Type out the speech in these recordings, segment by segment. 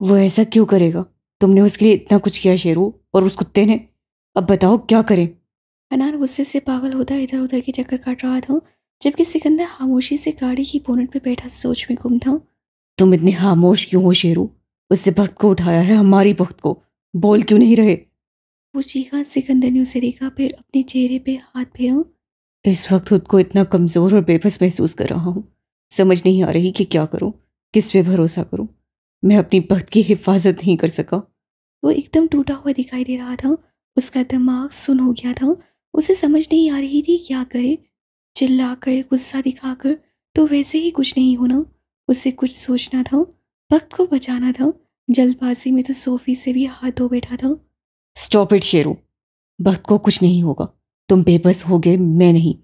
वो ऐसा क्यों करेगा? तुमने उसके लिए इतना कुछ किया शेरू, और उस कुत्ते ने। अब बताओ क्या करें? हनान गुस्से से पागल होता इधर उधर के चक्कर काट रहा था, जबकि सिकंदर खामोशी से गाड़ी की बोनट पे बैठा सोच में गुम था। तुम इतने खामोश क्यों हो शेरू? उससे भक्त को उठाया है, हमारी भक्त को। बोल क्यों नहीं रहे? वो चीखा। सिकंदर ने उसे देखा, फिर अपने चेहरे पे हाथ फेरा। इस वक्त खुद को इतना कमजोर और बेबस महसूस कर रहा हूँ। समझ नहीं आ रही कि क्या करूं, किस पे भरोसा करूं। मैं अपनी भक्त की हिफाजत नहीं कर सका। वो एकदम टूटा हुआ दिखाई दे रहा था। उसका दिमाग सुन हो गया था। उसे समझ नहीं आ रही थी क्या करे। चिल्लाकर, गुस्सा दिखाकर तो वैसे ही कुछ नहीं होना। उसे कुछ सोचना था, वक्त को बचाना था। जल्दबाजी में तो सोफी से भी हाथ धो बैठा था। Stop it Sheru. भक्त को कुछ नहीं होगा। तुम बेबस हो गए, मैं नहीं।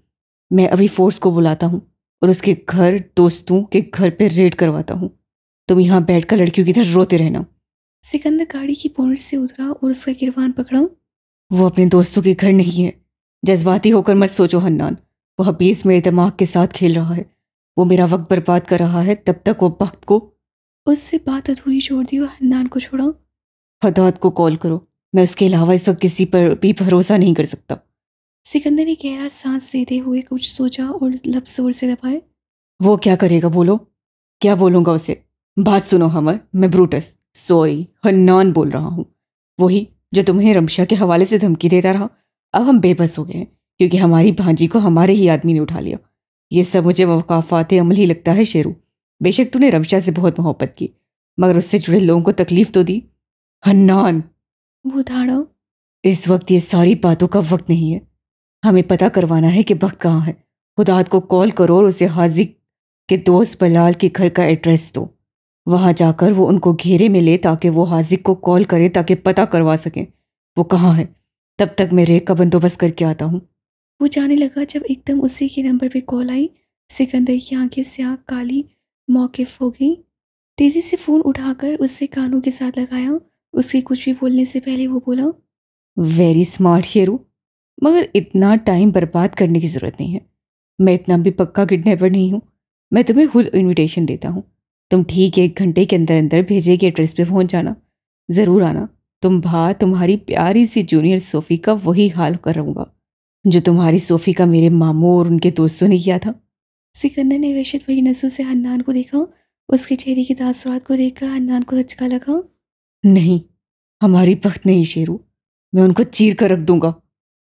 मैं अभी फोर्स को बुलाता हूँ और उसके घर, दोस्तों के घर पे रेड करवाता हूँ। तुम यहाँ बैठकर लड़कियों की तरह रोते रहना। सिकंदर गाड़ी की बोनट से उतरा और उसका गिरबान पकड़ा। वो अपने दोस्तों के घर नहीं है। जज्बाती होकर मत सोचो हन्नान। वो हबीज मेरे दिमाग के साथ खेल रहा है। वो मेरा वक्त बर्बाद कर रहा है। तब तक वो वक्त को। उससे बात अधूरी छोड़ दी और हन्नान को छोड़ा। हदाद को कॉल करो। मैं उसके अलावा इस वक्त किसी पर भी भरोसा नहीं कर सकता। सिकंदर ने गहरा सांस लेते हुए कुछ सोचा और लब जोर से दबाए। वो क्या करेगा बोलो? क्या बोलूंगा उसे? बात सुनो हमर, मैं ब्रूटस, सॉरी, हन्नान बोल रहा हूँ। वही जो तुम्हें रमशा के हवाले से धमकी देता रहा। अब हम बेबस हो गए हैं क्योंकि हमारी भांजी को हमारे ही आदमी ने उठा लिया। ये सब मुझे मौकाफात अमल ही लगता है शेरू। बेशक तूने रमशा से बहुत मोहब्बत की, मगर उससे जुड़े लोगों को तकलीफ तो दी। हन्नान, वो धाड़ा। इस वक्त ये सारी बातों का वक्त नहीं है। हमें पता करवाना है कि वक्त कहाँ है। खुदात को कॉल करो और उसे हाजी के दोस्त बलाल के घर का एड्रेस दो। वहां जाकर वो उनको घेरे में ले ताकि वो हाजिक को कॉल करे ताकि पता करवा सकें वो कहाँ है। तब तक मैं रेक का बंदोबस्त करके आता हूँ। वो जाने लगा जब एकदम उसी के नंबर पे कॉल आई। सिकंदर की आंखें स्याह काली मौकिफ हो गई। तेजी से फोन उठाकर उससे कानों के साथ लगाया। उसके कुछ भी बोलने से पहले वो बोला। वेरी स्मार्ट शेरू, मगर इतना टाइम बर्बाद करने की ज़रूरत नहीं है। मैं इतना भी पक्का किडनैपर नहीं हूँ। मैं तुम्हें खुद इनविटेशन देता हूँ। तुम ठीक 1 घंटे के अंदर अंदर भेजे के एड्रेस पे पहुंच जाना। ज़रूर आना। तुम्हारी प्यारी सी जूनियर सोफ़ी का वही हाल करूँगा जो तुम्हारी सोफ़ी का मेरे मामू और उनके दोस्तों ने किया था। सिकंदर ने वहशत भरी नजरों से हन्नान को देखा। उसके चेहरे की तासुरात को देखकर हन्नान को झटका लगा। नहीं, हमारी बख्त नहीं शेरू। मैं उनको चीर कर रख दूंगा।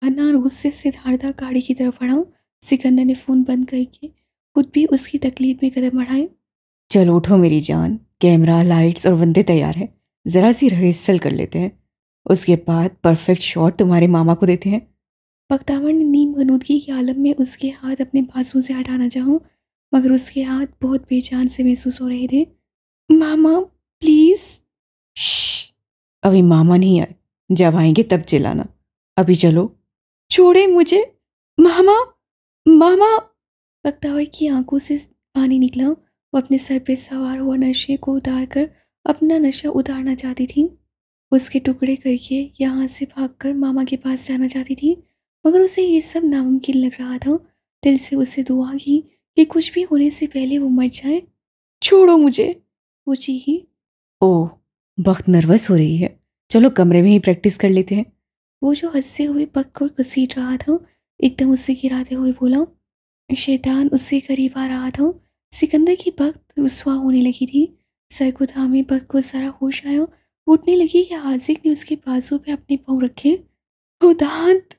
हन्नान गुस्से से धाड़ता गाड़ी की तरफ बढ़ा। सिकंदर ने फोन बंद करके खुद भी उसकी तकलीफ में कदम बढ़ाए। चलो उठो मेरी जान, कैमरा, लाइट्स और बंदे तैयार हैं। ज़रा सी रिहर्सल कर लेते हैं। उसके बाद परफेक्ट शॉट तुम्हारे मामा को देते हैं। बख्तावर ने नीम गनूदगी के आलम में उसके हाथ अपने बाजू से हटाना चाहा, मगर उसके हाथ बहुत बेजान से महसूस हो रहे थे। मामा, प्लीज। श्श, अभी मामा नहीं आए। जब आएंगे तब चिल्लाना। अभी चलो। छोड़े मुझे। मामा, मामा। बख्तावर की आंखों से पानी निकला। वो अपने सर पे सवार हुआ नशे को उतार कर अपना नशा उतारना चाहती थी। उसके टुकड़े करके यहाँ से भागकर मामा के पास जाना चाहती थी, मगर उसे ये सब नामुमकिन लग रहा था। दिल से उसे दुआ की कि कुछ भी होने से पहले वो मर जाए। छोड़ो मुझे, वो चीखी। ओह, बहुत नर्वस हो रही है। चलो कमरे में ही प्रैक्टिस कर लेते हैं। वो जो हंसते हुए पग को घसीट रहा था, एकदम उसे गिराते हुए बोला। शैतान उससे करीब आ रहा था। सिकंदर की पग रुस्वा होने लगी थी। सर को थामे पग को जरा होश आया। उठने लगी कि हाजिक ने उसके बाजू पे अपने पाँव रखे। खुदात!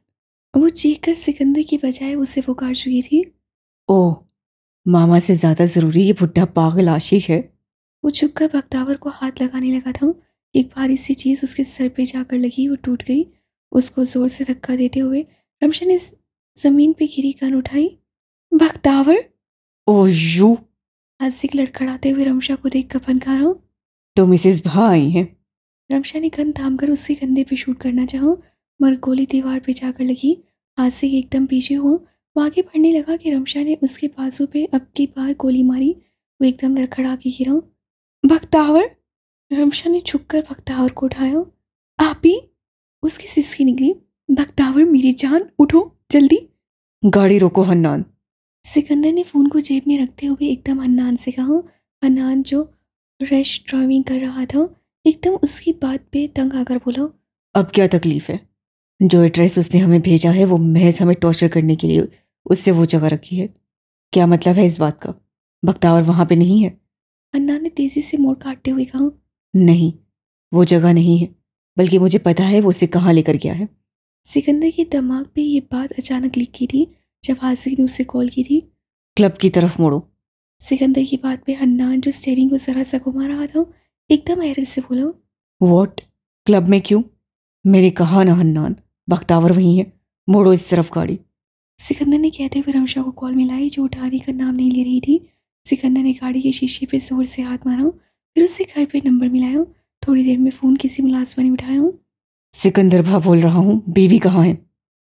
वो चीख कर सिकंदर की बजाय उसे पुकार चुकी थी। ओह, मामा से ज़्यादा ज़रूरी ये बुढ़ा पागल आशिक है। वो झुककर बख्तावर को हाथ लगाने लगा था। एक भारी सी चीज उसके सर पे जाकर लगी, वो टूट गई। उसको जोर से धक्का देते हुए रमशा ने जमीन पे गिरी गन उठाई। बख्तावर! Oh you. आसिक लड़खड़ाते हुए रमशा को देख कर फनकारा। तो मिसेस भा आई हैं। रमशा ने गन थामकर उसके कंधे पे शूट करना चाहा, मगर गोली दीवार पे जाकर लगी। आसिक एकदम पीछे हुआ। वो आगे बढ़ने लगा कि रमशा ने उसके बाजू पे अब की बार गोली मारी। वो एकदम लड़खड़ा के गिरा। बख्तावर! रमशा ने झुककर बख्तावर को उठाया। आप ही! उसकी सिसकी निकली। बख्तावर मेरी जान, उठो जल्दी। गाड़ी रोको हन्नान। सिकंदर ने फोन को जेब में रखते हुए एकदम हन्नान से कहा। हन्नान जो रश ड्राइविंग कर रहा था, एकदम उसकी बात पे तंग आकर बोला। अब क्या तकलीफ है? जो एड्रेस उसने हमें भेजा है वो महज हमें टॉर्चर करने के लिए उससे वो जगह रखी है। क्या मतलब है इस बात का? बख्तावर वहां पे नहीं है? अन्ना ने तेजी से मोड़ काटते हुए कहा। नहीं, वो जगह नहीं है, बल्कि मुझे पता है वो उसे कहाँ लेकर गया है। सिकंदर के दिमाग पे ये बात अचानक लिखी थी जब हासिक ने उसे कॉल की थी। क्लब की तरफ मुड़ो। सिकंदर की बात पे हन्नान जो स्टीयरिंग को जरा सा घुमा रहा था एकदम हैरत से बोला। वॉट? क्लब में क्यों? मेरे कहा ना हन्नान, बख्तावर वहीं है, मोड़ो इस तरफ गाड़ी। सिकंदर ने कहते हुए रमशा को कॉल मिलाई जो उठाने का नाम नहीं ले रही थी। सिकंदर ने गाड़ी के शीशे पे जोर से हाथ मारा, फिर उससे घर पे नंबर मिलाया। थोड़ी देर में फ़ोन किसी मुलाजमा ने उठाया। सिकंदर भा बोल रहा हूँ, बीवी कहाँ है?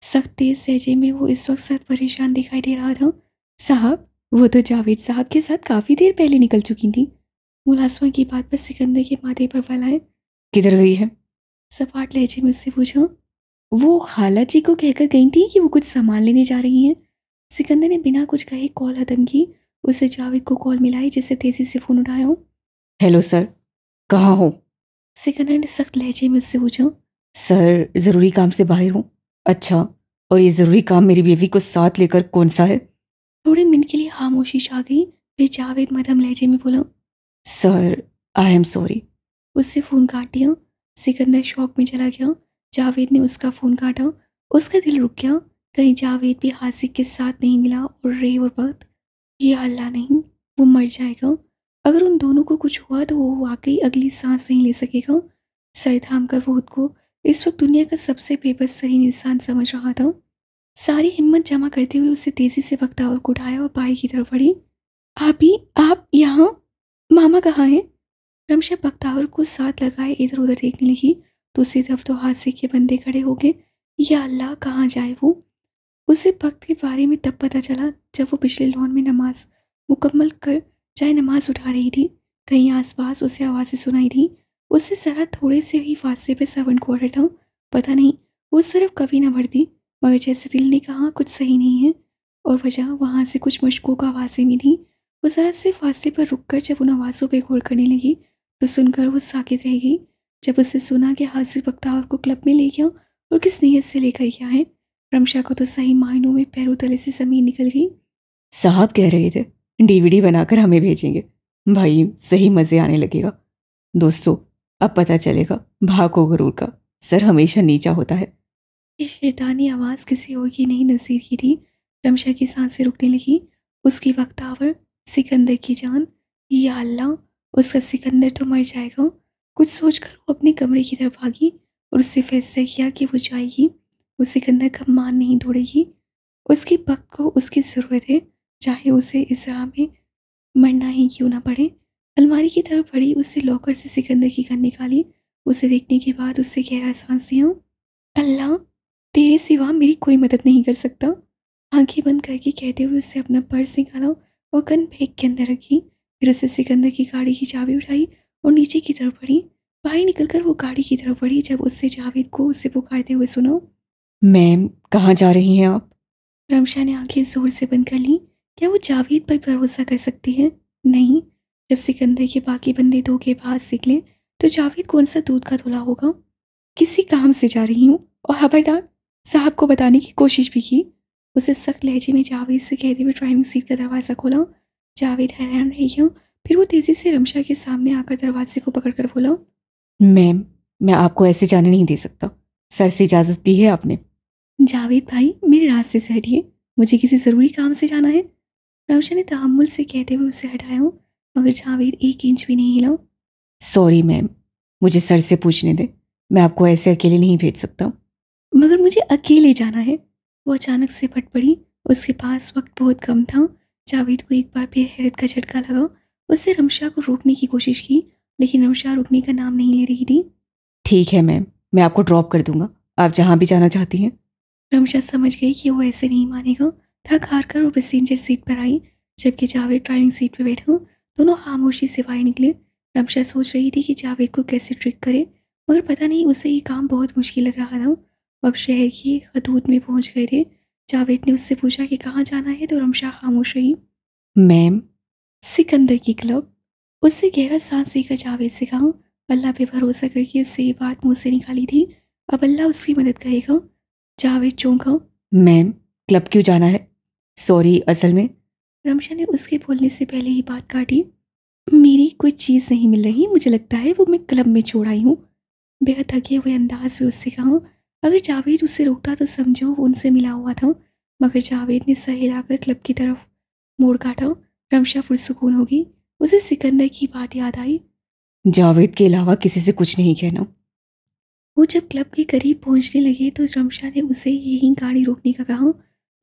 सख्त तेज लहजे में वो इस वक्त सख्त परेशान दिखाई दे रहा था। साहब, वो तो जावेद साहब के साथ काफ़ी देर पहले निकल चुकी थी। मुलाजमा की बात पर सिकंदर के माथे पर बल आए। किधर गई है? सपाट लहजे में उससे पूछा। वो खाला जी को कहकर गई थी कि वो कुछ सामान लेने जा रही हैं। सिकंदर ने बिना कुछ कहे कॉल खत्म की। उसे जावेद को कॉल मिलाई जिससे तेजी से फ़ोन उठाया। हेलो सर, कहाँ हो? सिकंदर ने सख्त लहजे में उससे पूछा। सर, ज़रूरी काम से बाहर हूँ। अच्छा, और ये ज़रूरी काम मेरी बीवी को साथ लेकर कौन सा है? थोड़े मिनट के लिए खामोशी छा गई, फिर जावेद मध्यम लहजे में बोला। Sir, I am sorry. उससे फ़ोन काट दिया। सिकंदर शॉक में चला गया। जावेद ने उसका फ़ोन काटा। उसका दिल रुक गया। कहीं जावेद भी हासिक के साथ नहीं मिला और रे और वक्त। ये अल्लाह नहीं, वो मर जाएगा। अगर उन दोनों को कुछ हुआ तो वो वाकई अगली सांस नहीं ले सकेगा। सर थाम कर वो खुद को इस वक्त दुनिया का सबसे बेबस-तरीन इंसान समझ रहा था। सारी हिम्मत जमा करते हुए उसे तेजी से बख्तावर को उठाया और बाई की तरफ बढ़ी। "भाभी, आप यहाँ? मामा कहाँ हैं?" रमशा बख्तावर को साथ लगाए इधर-उधर देखने लगी। दूसरी तरफ तो हादसे के बंदे खड़े हो गए। या अल्लाह, कहाँ जाए वो? उसे वक्त के बारे में तब पता चला जब वो पिछले लॉन में नमाज मुकम्मल कर चाहे नमाज उठा रही थी। कहीं आसपास उसे आवाज़ें सुनाई दी। उससे ज़रा थोड़े से ही फासले पे सर्वेंट क्वार्टर था। पता नहीं वो उस तरफ कभी ना बढ़ती, मगर जैसे दिल ने कहा कुछ सही नहीं है और वजह वहाँ से कुछ मशकूक आवाज़ें मिली। वो ज़रा से फासले पर रुक कर जब उन आवाज़ों पे गौर करने लगी तो सुनकर वो साकित रह गई। जब उसे सुना कि हासिल बख्तावर को क्लब में ले गया और किस नीयत से लेकर गया है, रमशा को तो सही मायनों में पैरों तले से ज़मीन निकल गई। साहब कह रहे थे डीवीडी बनाकर हमें भेजेंगे। भाई, सही मज़े आने लगेगा। दोस्तों, अब पता चलेगा भाग को गरूर का सर हमेशा नीचा होता है। ये शैतानी आवाज़ किसी और की नहीं, नज़ीर की थी। रमशा की सांसें रुकने लगी। उसकी बख्तावर, सिकंदर की जान। या अल्लाह, उसका सिकंदर तो मर जाएगा। कुछ सोचकर वो अपने कमरे की तरफ भागी और उससे फैसला किया कि वो जाएगी। वो सिकंदर का मान नहीं तोड़ेगी। उसकी पग को उसकी ज़रूरत है, चाहे उसे इस राह में मरना ही क्यों ना पड़े। अलमारी की तरफ बढ़ी, उससे लॉकर से सिकंदर की गन निकाली। उसे देखने के बाद उससे गहरा सांस लिया। अल्लाह, तेरे सिवा मेरी कोई मदद नहीं कर सकता। आंखें बंद करके कहते हुए उससे अपना पर्स निकाला और गन बैग के अंदर रखी। फिर उसे सिकंदर की गाड़ी की चाबी उठाई और नीचे की तरफ बढ़ी। बाहर निकलकर वो गाड़ी की तरफ बढ़ी जब उससे जावेद को उसे पुकारते हुए सुना। मैम, कहाँ जा रही हैं आप? रमशा ने आंखें जोर से बंद कर ली। क्या वो जावेद पर भरोसा कर सकती है? नहीं। जब सिकंदर के बाकी बंदे धोखेबाज निकले तो जावेद कौन सा दूध का धुला होगा। किसी काम से जा रही हूँ और खबरदार, साहब को बताने की कोशिश भी की। उसे सख्त लहजे में जावेद से कहते हुए ड्राइविंग सीट का दरवाज़ा खोला। जावेद हैरान रह गया। फिर वो तेज़ी से रमशा के सामने आकर दरवाजे को पकड़कर बोला। मैम, मैं आपको ऐसे जाने नहीं दे सकता। सर से इजाज़त दी है आपने। जावेद भाई, मेरे रास्ते से हटिए, मुझे किसी ज़रूरी काम से जाना है। रमशा ने तहम्मुल से कहते हुए उसे हटाया, मगर जावेद एक इंच भी नहीं हिला। सॉरी मैम, मुझे सर से पूछने दें। मैं आपको ऐसे अकेले नहीं भेज सकता। मगर मुझे अकेले जाना है। वो अचानक से फट पड़ी। उसके पास वक्त बहुत कम था। जावेद को एक बार फिर हैरत का झटका लगा। उसने रमशा को रोकने की कोशिश की, लेकिन रमशा रुकने का नाम नहीं ले रही थी। ठीक है मैम, मैं आपको ड्रॉप कर दूंगा, आप जहाँ भी जाना चाहती हैं। रमशा समझ गई कि वो ऐसे नहीं मानेगा। थक हार कर वो पैसेंजर सीट पर आई, जबकि जावेद ड्राइविंग सीट पर बैठा। दोनों खामोशी से बाहर निकले। रमशा सोच रही थी कि जावेद को कैसे ट्रिक करे, मगर पता नहीं उसे ये काम बहुत मुश्किल लग रहा था। वो अब शहर की हदूद में पहुंच गए थे। जावेद ने उससे पूछा कि कहाँ जाना है तो रमशा खामोश रही। मैम, सिकंदर की क्लब। उससे गहरा सांस लेकर जावेद से कहा, अल्लाह पे भरोसा करके उससे ये बात मुँह से निकाली थी। अब अल्लाह उसकी मदद करेगा। जावेद चौंका। मैम, क्लब क्यों जाना है? सॉरी, असल में। रमशा ने उसके बोलने से पहले ही बात काटी। मेरी कोई चीज़ नहीं मिल रही, मुझे लगता है वो मैं क्लब में छोड़ आई हूँ। बेहद थके हुए अंदाज में उससे कहा। अगर जावेद उससे रोकता तो समझो वो उनसे मिला हुआ था, मगर जावेद ने सर हिलाकर क्लब की तरफ मोड़ काटा। रमशा पुरसुकून होगी। उसे सिकंदर की बात याद आई। जावेद के अलावा किसी से कुछ नहीं कहना। वो जब क्लब के करीब पहुंचने लगे तो रमशा ने उसे यहीं गाड़ी रोकने का कहा।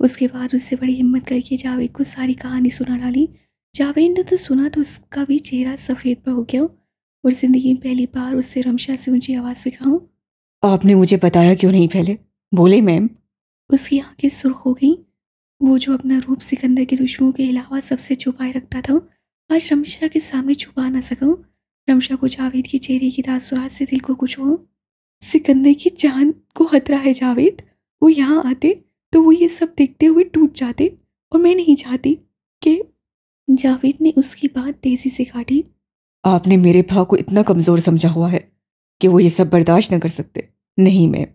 उसके बाद उससे बड़ी हिम्मत करके जावेद को सारी कहानी सुना डाली। जावेद ने तो सुना तो उसका भी चेहरा सफ़ेद पर हो गया और ज़िंदगी में पहली बार उससे रमशा से ऊंची आवाज़ में कहा। आपने मुझे बताया क्यों नहीं पहले? बोले मैम। उसकी आंखें सुर्ख हो गईं। वो जो अपना रूप सिकंदर के दुश्मनों के अलावा सबसे छुपाए रखता था, आज रमशा के सामने छुपा ना सका। रमशा को जावेद के चेहरे की तासुरात से दिल को कुछ हुआ। सिकंदर की जान को खतरा है जावेद। वो यहाँ आते तो वो ये सब देखते हुए टूट जाते, और मैं नहीं चाहती कि। जावेद ने उसकी बात तेजी से काटी। आपने मेरे भाव को इतना कमज़ोर समझा हुआ है कि वो ये सब बर्दाश्त न कर सकते। नहीं मैम,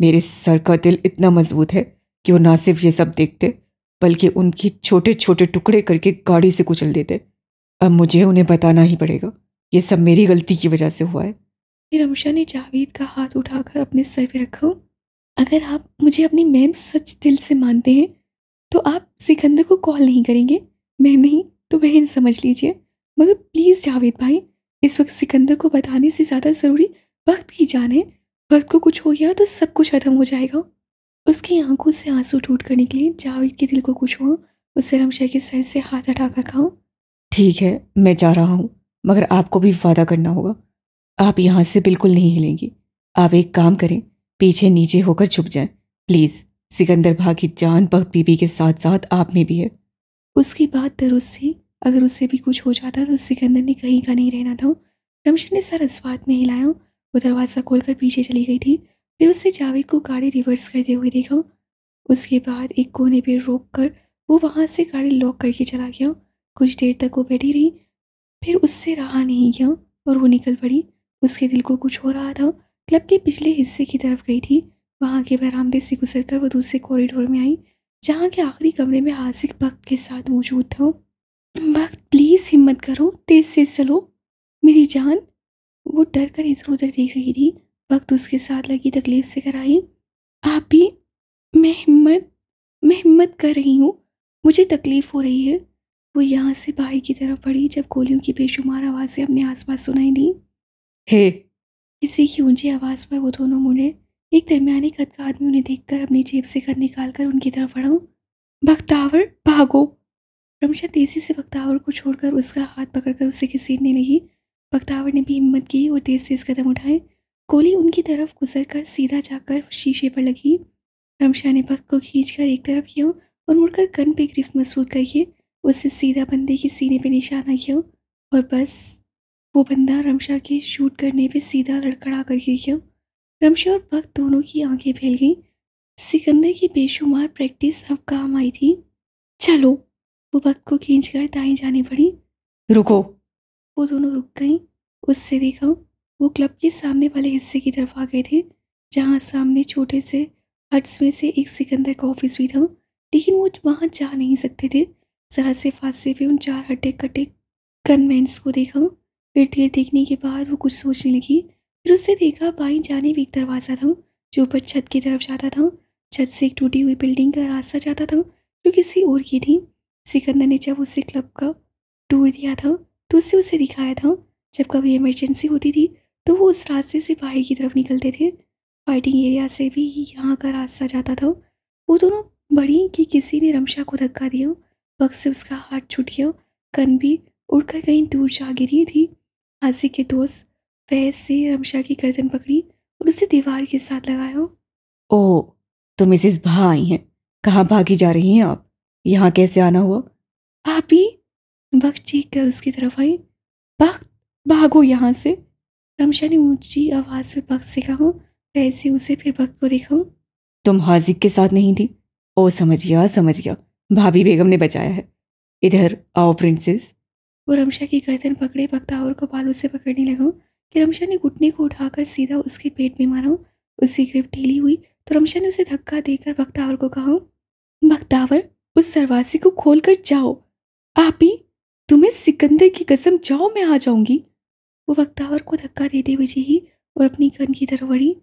मेरे सर का दिल इतना मजबूत है कि वो ना सिर्फ ये सब देखते बल्कि उनकी छोटे छोटे टुकड़े करके गाड़ी से कुचल देते। अब मुझे उन्हें बताना ही पड़ेगा, ये सब मेरी गलती की वजह से हुआ है। फिर रमशा ने जावेद का हाथ उठाकर अपने सर पे रखा। अगर आप मुझे अपनी मैम सच दिल से मानते हैं तो आप सिकंदर को कॉल नहीं करेंगे। मैम नहीं तो बहन समझ लीजिए, मगर प्लीज़ जावेद भाई, इस वक्त सिकंदर को बताने से ज़्यादा ज़रूरी वक्त की जान है। वक्त को कुछ हो गया तो सब कुछ खत्म हो जाएगा। उसकी आंखों से आंसू टूट कर निकले। जावेद के दिल को कुछ हुआ। उसे रमशा के सर से हाथ हटाकर कहा। ठीक है, मैं जा रहा हूँ, मगर आपको भी वादा करना होगा। आप यहाँ से बिल्कुल नहीं हिलेंगी। आप एक काम करें, पीछे नीचे होकर छुप जाएं प्लीज़। सिकंदर भाई की जान बख्त बीबी के साथ साथ आप में भी है। उसकी बात दुरुस्त थी। अगर उससे भी कुछ हो जाता तो सिकंदर ने कहीं का नहीं रहना था। रमशा ने सर इस बात में हिलाया। वो दरवाज़ा खोलकर पीछे चली गई थी। फिर उससे जावेद को गाड़ी रिवर्स करते हुए देखा। उसके बाद एक कोने पर रोक कर वो वहाँ से गाड़ी लॉक करके चला गया। कुछ देर तक वो बैठी रही, फिर उससे रहा नहीं गया और वो निकल पड़ी। उसके दिल को कुछ हो रहा था। क्लब के पिछले हिस्से की तरफ गई थी। वहाँ के बरामदे से गुजरकर वो दूसरे कॉरिडोर में आई, जहाँ के आखिरी कमरे में हासिक वक्त के साथ मौजूद था। वक्त प्लीज़ हिम्मत करो, तेज से चलो मेरी जान। वो डर कर इधर उधर देख रही थी। वक्त उसके साथ लगी तकलीफ से कराई। आप भी। मैं हिम्मत कर रही हूँ, मुझे तकलीफ हो रही है। वो यहाँ से बाहर की तरफ बढ़ी जब गोलियों की बेशुमार आवाज़ें अपने आसपास सुनाई दी। हे, किसी की ऊंची आवाज़ पर वो दोनों मुड़े। एक दरमियानी कद का आदमी उन्हें देखकर अपनी जेब से गन निकालकर उनकी तरफ बढ़ा। बख्तावर भागो। रमशा तेजी से बख्तावर को छोड़कर उसका हाथ पकड़कर उसे घसीटने लगी। बख्तावर ने भी हिम्मत की और तेज तेज कदम उठाए। गोली उनकी तरफ गुजरकर सीधा जाकर शीशे पर लगी। रमशा ने बख्त को खींचकर एक तरफ किया और मुड़कर गन पे गिरफ्त मजबूत करके उससे सीधा बंदे के सीने पे निशाना किया, और बस वो बंदा रमशा के शूट करने पे सीधा लड़खड़ा कर गिर गया। रमशा और बख्त दोनों की आंखें फैल गईं। सिकंदर की बेशुमार प्रैक्टिस अब काम आई थी। चलो। वो बख्त को खींचकर दाएं जाने पड़ी। रुको। वो दोनों रुक गईं। उससे देखा वो क्लब के सामने वाले हिस्से की तरफ आ गए थे, जहाँ सामने छोटे से हट्स में से एक सिकंदर का ऑफिस भी था, लेकिन वो वहाँ जा नहीं सकते थे। जरा से फासले पे उन 4 हट्टे कट्टे गनमैन्स को देखा। फिर देर देखने के बाद वो कुछ सोचने लगी। फिर उससे देखा बाईं जाने भी एक दरवाज़ा था जो ऊपर छत की तरफ जाता था। छत से एक टूटी हुई बिल्डिंग का रास्ता जाता था जो किसी और की थी। सिकंदर ने जब उसे क्लब का टूर दिया था तो उसे दिखाया था। जब कभी इमरजेंसी होती थी तो वो उस रास्ते से बाहर की तरफ निकलते थे। फाइटिंग एरिया से भी यहाँ का रास्ता जाता था। वो दोनों बड़ी कि किसी ने रमशा को धक्का दिया। वक्त से उसका हाथ छूट गया। गन भी उड़कर कहीं दूर जा गिरी थी। आसिफ के दोस्त फैज से रमशा की गर्दन पकड़ी और उसे दीवार के साथ लगाया। ओह, तो मिसेस भा आई हैं। कहाँ भागी जा रही हैं आप? यहाँ कैसे आना हुआ? आप भी। वक्त चीख कर उसकी तरफ आई। वक्त, भागो यहाँ से। रमशा ने ऊंची आवाज़ में वक्त से कहा। फैज से उसे फिर वक्त को देखा। तुम हाजिक के साथ नहीं थी? ओ, समझ गया समझ गया, भाभी बेगम ने बचाया है। इधर आओ प्रिंसेस। वो रमशा की गर्दन पकड़े बख्तावर को बालों से पकड़ने लगा, कि रमशा ने घुटने को उठाकर सीधा उसके पेट में मारा। उसकी ग्रिप ढीली हुई तो रमशा ने उसे धक्का देकर बख्तावर को कहा, बख्तावर, उस दरवाजे को खोल कर जाओ। आप ही, तुम्हें सिकंदर की कसम, जाओ, मैं आ जाऊंगी। वो बख्तावर को धक्का देते हुए ही और अपनी गन की तरफ बढ़ी।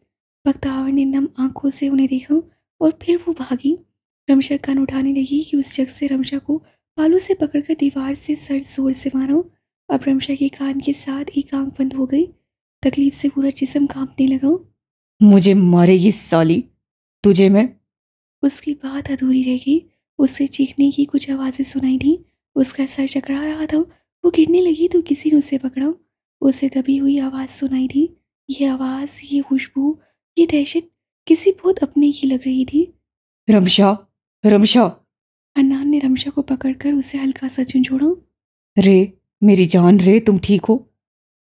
बख्तावर ने नम आंखों से उन्हें देखा और फिर वो भागी। रमशा गन उठाने लगी कि उस शख्स से रमशा को बालों से पकड़कर दीवार से सर जोर से मारा। अब रमशा के कान के साथ एक आंख बंद हो गई। तकलीफ से पूरा जिस्म कांपने लगा। मुझे मारेगी साली, तुझे मैं। उसकी बात अधूरी रह गई। उससे चीखने की कुछ आवाज़ें सुनाई दी। उसका सर चकरा रहा था। वो गिरने लगी तो किसी ने उसे पकड़ा। उसे दबी हुई आवाज़ सुनाई दी। ये आवाज़, ये खुशबू, ये दहशत किसी बहुत अपने की लग रही थी। रमशा, रमशा। हन्नान ने रमशा को पकड़कर उसे हल्का सा झंझोड़ा। रे, मेरी जान, रे, तुम ठीक हो?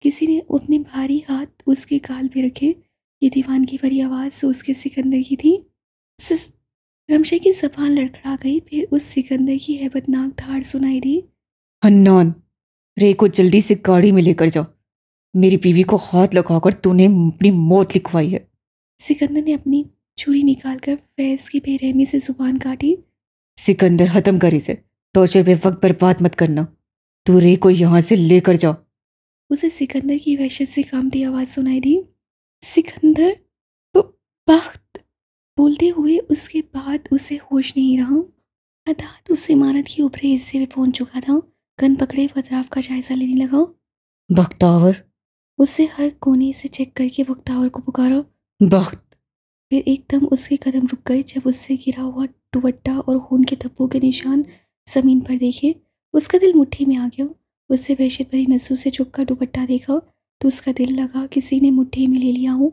किसी ने अपने भारी हाथ उसके गाल पे रखे। ये दीवानगी भरी आवाज़ तो उसके सिकंदर की थी। रमशा की ज़बान लड़खड़ा गई। फिर उस सिकंदर की हैबतनाक धाड़ सुनाई दी। हन्नान, रे को जल्दी से गाड़ी में लेकर जाओ। मेरी बीवी को हाथ लगाकर तूने अपनी मौत लिखवाई है। सिकंदर ने अपनी छुरी निकालकर फैज़ की बेरहमी से जुबान काटी। सिकंदर, खत्म कर इसे। टॉर्चर पे वक्त बर्बाद मत करना। तू रे को यहाँ से लेकर जा। उसे सिकंदर की वहशत से कांपती आवाज़ सुनाई दी। सिकंदर, बख्त, बोलते हुए उसके बाद उसे होश नहीं रहा। अर्थात उस इमारत की ऊपरी हिस्से में पहुंच चुका था। गन पकड़े वो अतराफ का जायजा लेने लगा। बख्तावर। उसे हर कोने से चेक करके बख्तावर को पुकारा। बख्त। फिर एकदम उसके कदम रुक गए जब उससे गिरा हुआ दुपट्टा और खून के धब्बों के निशान जमीन पर देखे। उसका दिल मुट्ठी में आ गया। उससे वहशत भरी नसों से चुपका दुपट्टा देखा तो उसका दिल लगा किसी ने मुट्ठी में ले लिया हो।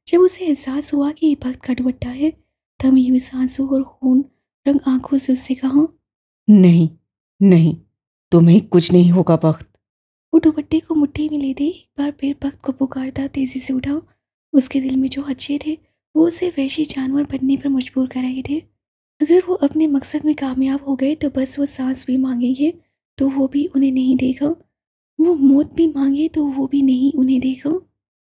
जब उसे एहसास हुआ कि ये भक्त का दुपट्टा है, थमी हुई सांसों और खून रंग आंखों से उससे कहा, नहीं, नहीं, तुम्हें कुछ नहीं होगा बख्त। वो दुपट्टे को मुट्ठी में लेते एक बार फिर भक्त को पुकारता तेजी से उठा। उसके दिल में जो खदशे थे वो उसे वहशी जानवर बनने पर मजबूर कर रहे थे। अगर वो अपने मकसद में कामयाब हो गए तो बस वो सांस भी मांगेंगे तो वो भी उन्हें नहीं देगा। वो मौत भी मांगे तो वो भी नहीं उन्हें देगा।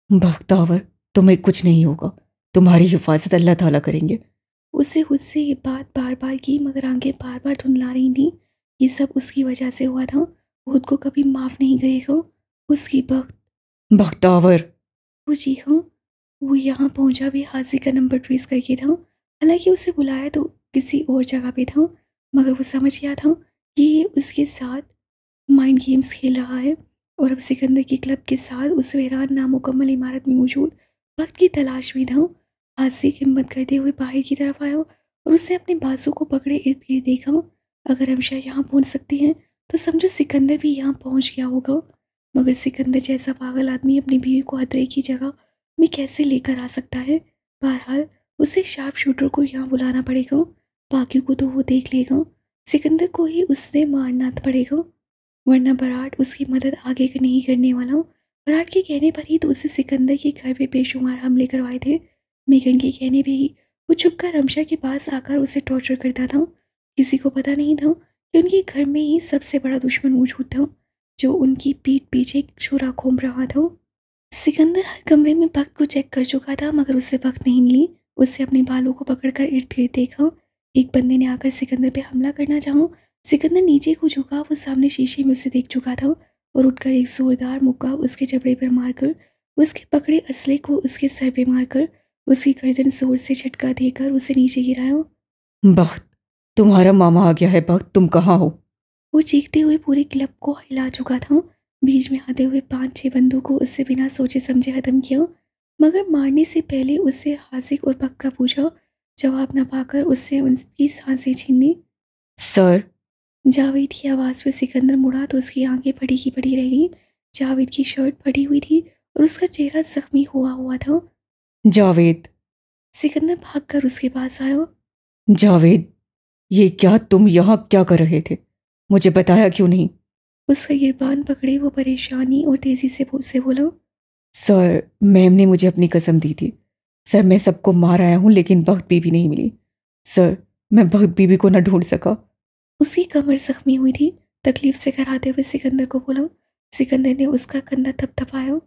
बख्तावर, तुम्हें कुछ नहीं होगा। तुम्हारी हिफाजत अल्लाह ताला करेंगे। उससे खुद से ये बात बार बार की मगर आंखें बार बार धुंधला रही थी। ये सब उसकी वजह से हुआ था। खुद को कभी माफ़ नहीं करेगा। उसकी बख्त। बख्तावर। वो चीखा। वो यहाँ पहुंचा भी हाजी का नंबर ट्रेस करके था। हालांकि उसे बुलाया तो किसी और जगह पे था मगर वो समझ गया था कि ये उसके साथ माइंड गेम्स खेल रहा है और अब सिकंदर के क्लब के साथ उस वीरान नामुकम्मल इमारत में मौजूद वक्त की तलाश में था। हाजी हिम्मत करते हुए बाहर की तरफ आया और उसने अपने बाजू को पकड़े इर्द गिर्द देखा। अगर रमशा यहाँ पहुँच सकती हैं तो समझो सिकंदर भी यहाँ पहुँच गया होगा। मगर सिकंदर जैसा पागल आदमी अपनी बीवी को खतरे की जगह में कैसे लेकर आ सकता है। बहरहाल उसे शार्प शूटर को यहाँ बुलाना पड़ेगा। बाकियों को तो वो देख लेगा। सिकंदर को ही उसने मारना पड़ेगा वरना बराट उसकी मदद आगे का नहीं करने वाला। बराट के कहने पर ही तो उसे सिकंदर के घर पे बेशुमार हमले करवाए थे। मेगन के कहने पे ही वो छुपकर रमशा के पास आकर उसे टॉर्चर करता था। किसी को पता नहीं था कि उनके घर में ही सबसे बड़ा दुश्मन मौजूद था जो उनकी पीठ पीछे छुरा घूम रहा था। सिकंदर हर कमरे में बख्त को चेक कर चुका था मगर उसे बख्त नहीं मिली। उससे अपने बालों को पकड़कर इर्द गिर्द देखा। एक बंदे ने आकर सिकंदर पे हमला करना चाहा। सिकंदर नीचे को झुका। वो सामने शीशे में उसे देख चुका था और उठकर एक जोरदार मुक्का उसके जबड़े पर मारकर उसके पकड़े असले को उसके सर पे मारकर उसकी गर्दन जोर से झटका देकर उसे नीचे गिराया। बख्त, तुम्हारा मामा आ गया है। बख्त, तुम कहाँ हो? वो चीखते हुए पूरे क्लब को हिला चुका था। बीच में आते हुए 5-6 बंदों को उससे बिना सोचे समझे खत्म किया मगर मारने से पहले उससे हासिक और बख्त का पूछा। जवाब न पाकर उससे उनकी सांसें छीन ली। सर। जावेद की आवाज़ पे सिकंदर मुड़ा तो उसकी आंखें फटी की पड़ी रह गई। जावेद की शर्ट फटी हुई थी और उसका चेहरा जख्मी हुआ हुआ था। जावेद। सिकंदर भागकर उसके पास आया। जावेद, ये क्या, तुम यहाँ क्या कर रहे थे? मुझे बताया क्यों नहीं? उसका गिरबान पकड़े वो परेशानी और तेजी से उससे बोला। सर, मैम ने मुझे अपनी कसम दी थी। सर, मैं सबको मार आया हूँ लेकिन बख्त बीबी नहीं मिली। सर, मैं बख्त बीबी को न ढूंढ सका। उसकी कमर जख्मी हुई थी। तकलीफ से कराते हुए सिकंदर को बोला। सिकंदर ने उसका कंधा थपथपाया।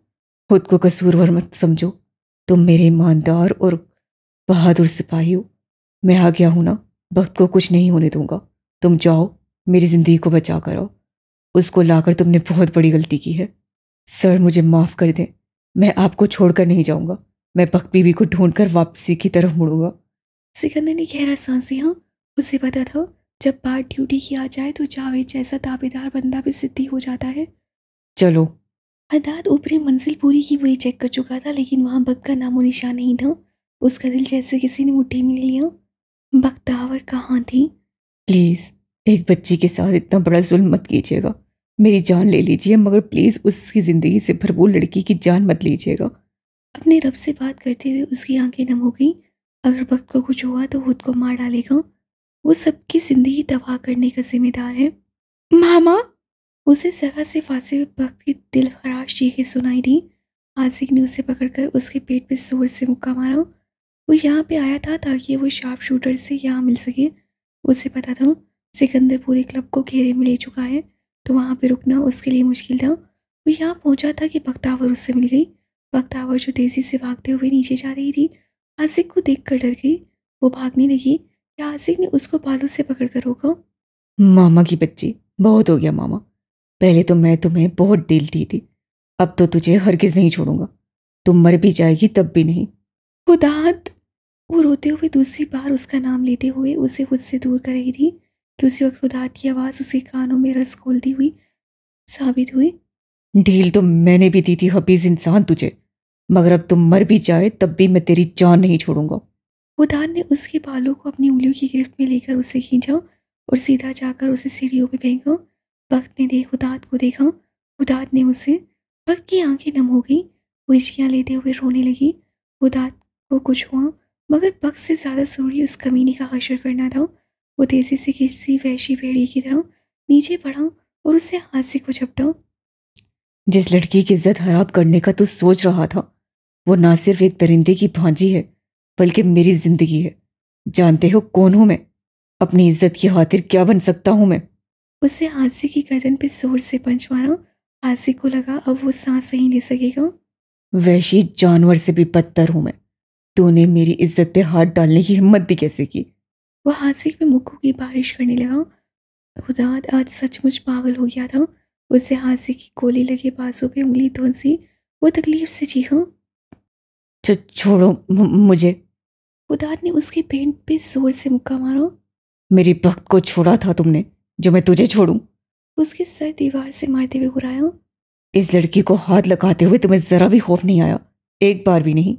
खुद को कसूरवर मत समझो। तुम मेरे ईमानदार और बहादुर सिपाही हो। मैं आ गया हूं ना, वक्त को कुछ नहीं होने दूंगा। तुम जाओ, मेरी जिंदगी को बचा कर आओ। उसको लाकर तुमने बहुत बड़ी गलती की है। सर, मुझे माफ कर दें। मैं आपको छोड़कर नहीं जाऊंगा। मैं बख्त बीबी को ढूंढकर वापसी की तरफ मुड़ूंगा। सिकंदर ने गहरा सांस लिया। उसे पता था जब बात ड्यूटी की आ जाए तो जावेद जैसा ताबेदार बंदा भी जिद्दी हो जाता है। चलो। हदाद ऊपरी मंजिल पूरी की पूरी चेक कर चुका था, लेकिन वहां बग का नामो निशान नहीं था। उसका दिल जैसे किसी ने मुट्ठी में ले लिया। बख्तावर कहाँ थी? प्लीज, एक बच्ची के साथ इतना बड़ा जुल्म मत कीजिएगा। मेरी जान ले लीजिए, मगर प्लीज उसकी जिंदगी से भरपूर लड़की की जान मत लीजिएगा। अपने रब से बात करते हुए उसकी आंखें नम हो गई। अगर वक्त को कुछ हुआ तो खुद को मार डालेगा। वो सबकी जिंदगी तबाह करने का जिम्मेदार है। मामा! उसे जरा से फांसे हुए वक्त की दिल खराश चीखें सुनाई दी। आसिक ने उसे पकड़कर उसके पेट पे जोर से मुक्का मारा। वो यहाँ पे आया था ताकि वो शार्प शूटर से यहाँ मिल सके। उसे पता था सिकंदर पूरे क्लब को घेरे में ले चुका है, तो वहाँ पे रुकना उसके लिए मुश्किल था। वो यहाँ पहुँचा था कि बख्तावर उससे मिल गई। बख्तावर जो तेजी से भागते हुए नीचे जा रही थी, आसिक को देखकर डर गई। वो भागने लगी कि आसिक ने उसको बालों से पकड़कर रोका। मामा की बच्ची, बहुत हो गया मामा। पहले तो मैं तुम्हें बहुत डीलती थी, अब तो तुझे हरगिज नहीं छोड़ूंगा। तुम मर भी जाएगी तब भी नहीं। खुदात! वो रोते हुए दूसरी बार उसका नाम लेते हुए उसे खुद से दूर कर रही थी कि उसी वक्त खुदात की आवाज़ उसके कानों में रस घोलती हुई साबित हुई। ढील तो मैंने भी दी थी हबीज इंसान तुझे, मगर अब तुम मर भी जाए तब भी मैं तेरी जान नहीं छोड़ूंगा। खुदात ने उसके बालों को अपनी उंगलियों की गिरफ्त में लेकर उसे खींचा और सीधा जाकर उसे सीढ़ियों में फेंका। वक्त ने खुदात को देखा। खुदात ने उसे। वक्त की आंखें नम हो गई। वो हिचकियाँ लेते हुए रोने लगी। खुदात को कुछ हुआ, मगर वक्त से ज़्यादा जरूरी उस कमीने का हशर करना था। वो तेजी से किसी वहशी भेड़िए की तरह नीचे बढ़ा और उससे हाथ से को झपटा। जिस लड़की की इज्जत हराब करने का तू सोच रहा था, वो ना सिर्फ एक दरिंदे की भांजी है, बल्कि मेरी जिंदगी है। जानते हो कौन हूं मैं? अपनी इज्जत की खातिर क्या बन सकता हूं मैं? उससे हादसे की गर्दन पे जोर से पंच मारा। हादसे को लगा अब वो सांस नहीं ले सकेगा। वैशी जानवर से भी बदतर हूं मैं। तूने मेरी इज्जत पे हाथ डालने की हिम्मत भी कैसे की? वो हादसे में मुक्कों की बारिश करने लगा। खुदात आज सचमुच पागल हो गया था। उससे हादसे की गोली लगे बाजू पे उंगली धुंसी। वो तकलीफ से चीखा। छोड़ो मुझे। खुदात ने उसके पेट पे जोर से मुक्का मारा। मेरी बख्त को छोड़ा था तुमने, जो मैं तुझे छोड़ूं? उसके सर दीवार से मारते हुए घुराया। इस लड़की को हाथ लगाते हुए तुम्हें जरा भी खौफ नहीं आया? एक बार भी नहीं?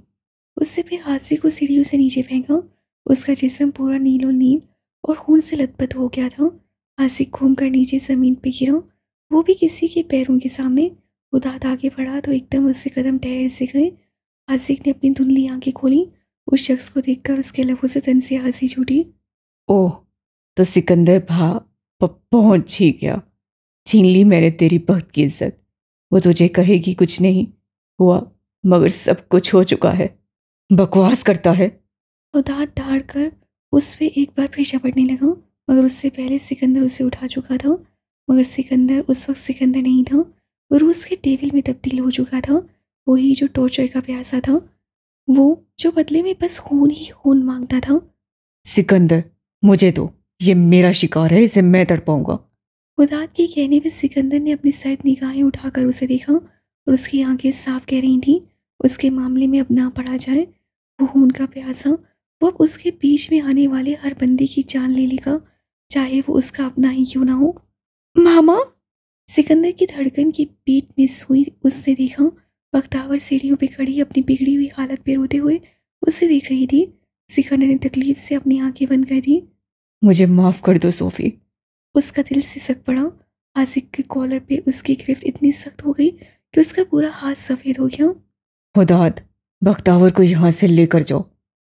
उससे फिर हादसे को सीढ़ियों से नीचे फेंका। उसका जिस्म पूरा नीलो नील और खून से लथपथ हो गया था। हादसे घूम कर नीचे जमीन पे गिरा, वो भी किसी के पैरों के सामने। खुदात आगे बढ़ा तो एकदम उससे कदम ठहर से गए। आसिक ने अपनी धुंधली आंखें खोली। उस शख्स को देखकर उसके लबों से तन से हंसी छूटी। ओह, तो सिकंदर पहुंच ही गया। छीन ली मैंने तेरी बख्त की इज्जत। वो तुझे कहेगी कुछ नहीं हुआ, मगर सब कुछ हो चुका है। बकवास करता है। खुदात दहाड़ कर उस पे एक बार फिर झपटने लगा, मगर उससे पहले सिकंदर उसे उठा चुका था। मगर सिकंदर उस वक्त सिकंदर नहीं था। वो रूस के टेबल में तब्दील हो चुका था। वही जो टॉर्चर का प्यासा था, वो जो बदले में बस खून ही खून मांगता था। सिकंदर, मुझे दो। ये मेरा शिकार है, इसे मैं तड़पाऊंगा। खुदात के कहने पे सिकंदर ने अपनी सर्द निगाहें उठाकर उसे देखा और उसकी आंखें साफ कह रही थीं उसके मामले में अब ना पड़ा जाए। वो खून का प्यासा, वो अब उसके बीच में आने वाले हर बंदे की जान ले लेगा, चाहे वो उसका अपना ही क्यों ना हो। मामा! सिकंदर की धड़कन की पीठ में सुई उससे देखा। बख्तावर सीढ़ियों पे खड़ी अपनी बिगड़ी हुई हालत पे रोते हुए उसे देख रही थी। सिकंदर ने तकलीफ से अपनी आंखें बंद कर दी। मुझे माफ कर दो सोफी। उसका दिल सिसक पड़ा। आसिक के कॉलर पे उसकी गिरफ्त इतनी सख्त हो गई कि उसका पूरा हाथ सफ़ेद हो गया। खुदात, बख्तावर को यहाँ से लेकर जाओ।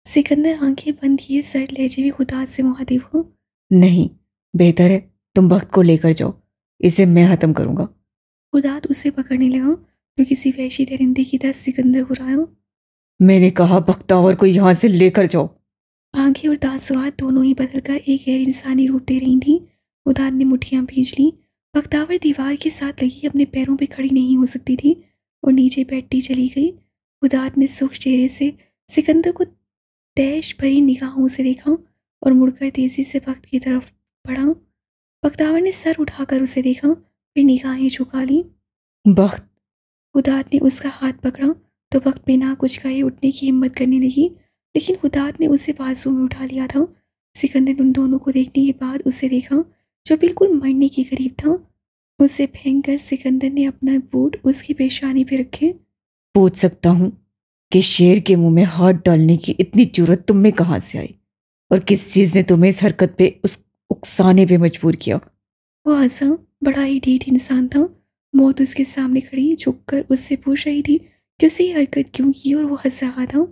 सिकंदर आंखें बंद किए सर लहजे में खुदात से मुखातिब हो। नहीं, बेहतर है तुम बख्त को लेकर जाओ। इसे मैं खत्म करूंगा। खुदात उसे पकड़ने लगा तो किसी वहशी दरिंदे की तरह सिकंदर घुराया। मैंने कहा बख्तावर को यहाँ से लेकर जाओ। आंखें और दांत सुरात दोनों ही बदलकर एक गैर इंसानी रूप दे रही थीं। खुदात ने मुट्ठियां भींच लीं। बख्तावर दीवार के साथ लगी अपने पैरों पे खड़ी नहीं हो सकती थी। और नीचे बैठती चली गई। खुदात ने सुख चेहरे से सिकंदर को तैश भरी निगाहों से देखा और मुड़कर तेजी से बख्त की तरफ बढ़ा। बख्तावर ने सर उठाकर उसे देखा, फिर निगाहें झुका ली। बख्त। खुदात ने उसका हाथ पकड़ा तो बख्त बिना कुछ कहे उठने की हिम्मत करने लगी, लेकिन खुदात ने उसे बाजू में उठा लिया था। सिकंदर ने उन दोनों को देखने के बाद उसे देखा जो बिल्कुल मरने के करीब था। उसे फेंककर सिकंदर ने अपना बूट उसकी पेशानी पे रखे। पूछ सकता हूँ कि शेर के मुंह में हाथ डालने की इतनी जुर्रत तुम में कहाँ से आई, और किस चीज ने तुम्हें इस हरकत पे उस उकसाने पे मजबूर किया? वो हंसा। बड़ा ही ढीठ इंसान था। मौत उसके सामने खड़ी झुककर उससे पूछ रही थी कि उसे ये हरकत क्यों की, और वो हंस रहा था।